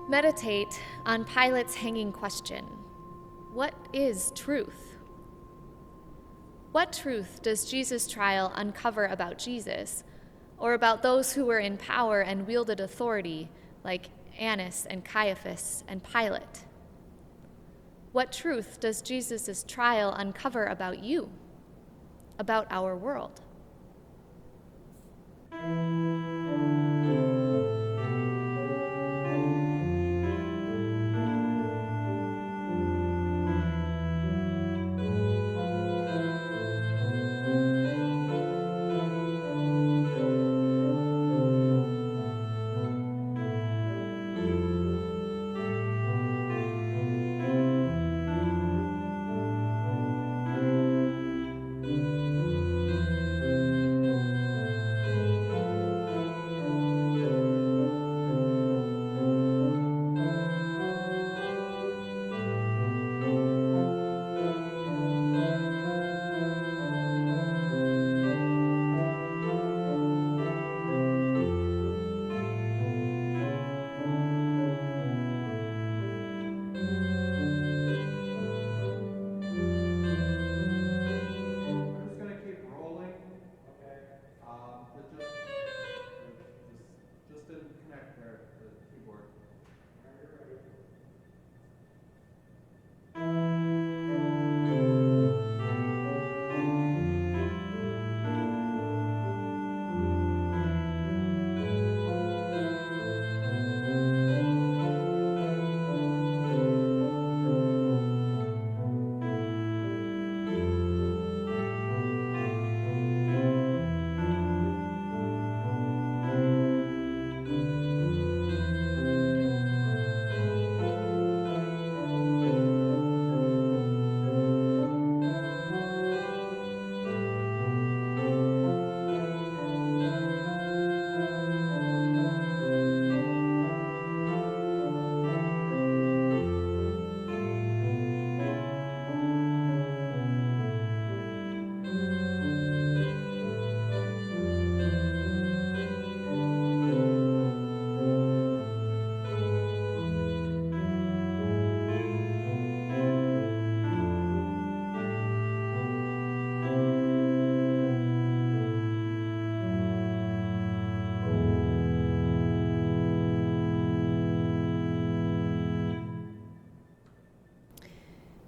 Meditate on Pilate's hanging question: what is truth? What truth does Jesus' trial uncover about Jesus, or about those who were in power and wielded authority, like Annas and Caiaphas and Pilate? What truth does Jesus' trial uncover about you, about our world? Just didn't connect there, the keyboard.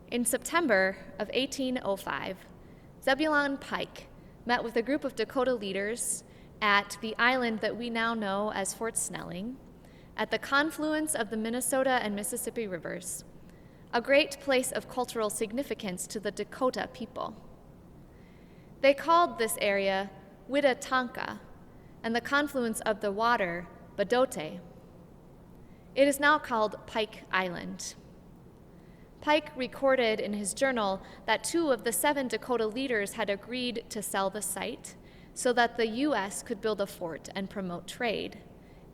In September of 1805, Zebulon Pike met with a group of Dakota leaders at the island that we now know as Fort Snelling, at the confluence of the Minnesota and Mississippi rivers, a great place of cultural significance to the Dakota people. They called this area Whitatonka, and the confluence of the water Badote. It is now called Pike Island. Pike recorded in his journal that 2 of the 7 Dakota leaders had agreed to sell the site so that the U.S. could build a fort and promote trade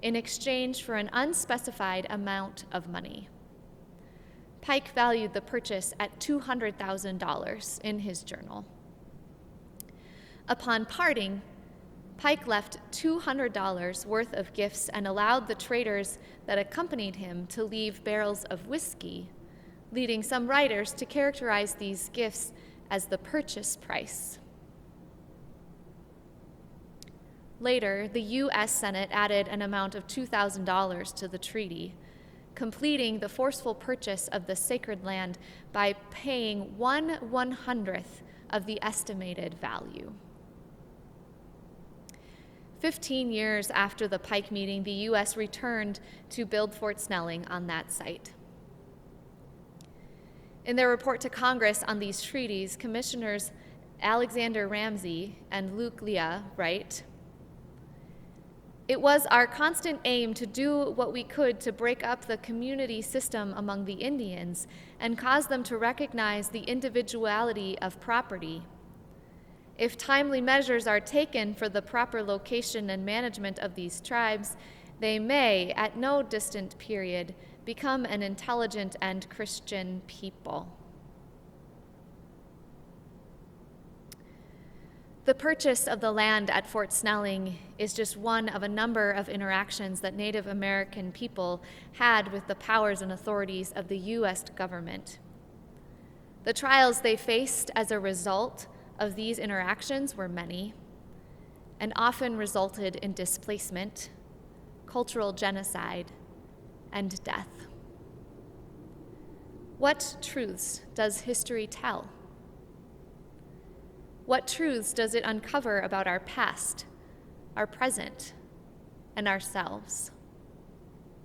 in exchange for an unspecified amount of money. Pike valued the purchase at $200,000 in his journal. Upon parting, Pike left $200 worth of gifts and allowed the traders that accompanied him to leave barrels of whiskey, leading some writers to characterize these gifts as the purchase price. Later, the U.S. Senate added an amount of $2,000 to the treaty, completing the forceful purchase of the sacred land by paying 1/100th of the estimated value. 15 years after the Pike meeting, the U.S. returned to build Fort Snelling on that site. In their report to Congress on these treaties, Commissioners Alexander Ramsey and Luke Lea write, "It was our constant aim to do what we could to break up the community system among the Indians and cause them to recognize the individuality of property. If timely measures are taken for the proper location and management of these tribes, they may, at no distant period, become an intelligent and Christian people." The purchase of the land at Fort Snelling is just one of a number of interactions that Native American people had with the powers and authorities of the U.S. government. The trials they faced as a result of these interactions were many, and often resulted in displacement, cultural genocide, and death. What truths does history tell? What truths does it uncover about our past, our present, and ourselves?